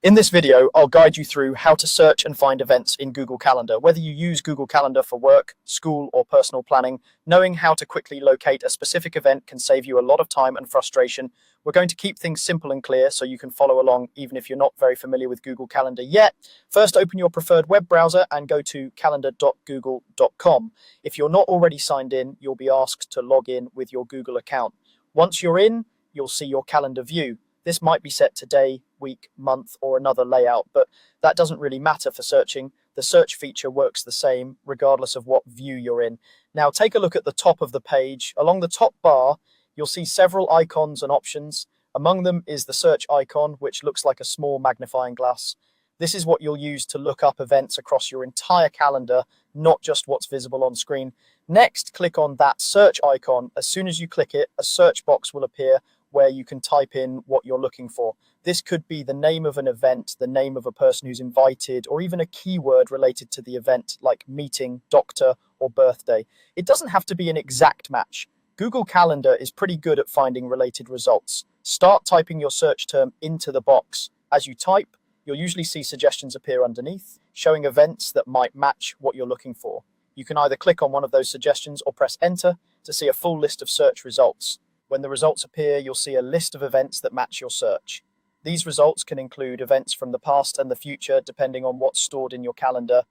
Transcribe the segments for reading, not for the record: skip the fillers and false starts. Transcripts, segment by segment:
In this video, I'll guide you through how to search and find events in Google Calendar. Whether you use Google Calendar for work, school, or personal planning, knowing how to quickly locate a specific event can save you a lot of time and frustration. We're going to keep things simple and clear so you can follow along even if you're not very familiar with Google Calendar yet. First, open your preferred web browser and go to calendar.google.com. If you're not already signed in, you'll be asked to log in with your Google account. Once you're in, you'll see your calendar view. This might be set to day, week, month, or another layout, but that doesn't really matter for searching. The search feature works the same regardless of what view you're in. Now take a look at the top of the page. Along the top bar, you'll see several icons and options. Among them is the search icon, which looks like a small magnifying glass. This is what you'll use to look up events across your entire calendar, not just what's visible on screen. Next, click on that search icon. As soon as you click it, a search box will appear where you can type in what you're looking for. This could be the name of an event, the name of a person who's invited, or even a keyword related to the event like meeting, doctor, or birthday. It doesn't have to be an exact match. Google Calendar is pretty good at finding related results. Start typing your search term into the box. As you type, you'll usually see suggestions appear underneath, showing events that might match what you're looking for. You can either click on one of those suggestions or press enter to see a full list of search results. When the results appear, you'll see a list of events that match your search. These results can include events from the past and the future, depending on what's stored in your calendar.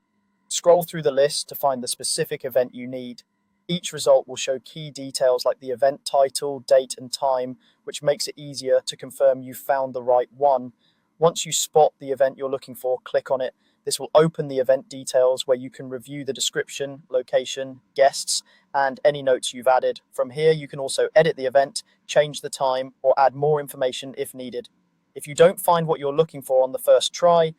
Scroll through the list to find the specific event you need. Each result will show key details like the event title, date, and time, which makes it easier to confirm you've found the right one. Once you spot the event you're looking for, click on it. This will open the event details where you can review the description, location, guests, and any notes you've added. From here, you can also edit the event, change the time, or add more information if needed. If you don't find what you're looking for on the first try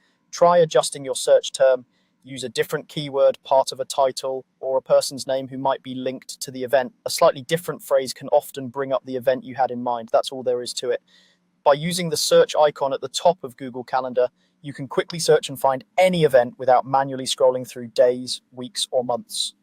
adjusting your search term. Use a different keyword, part of a title, or a person's name who might be linked to the event. A slightly different phrase can often bring up the event you had in mind. That's all there is to it. By using the search icon at the top of Google Calendar, you can quickly search and find any event without manually scrolling through days, weeks, or months.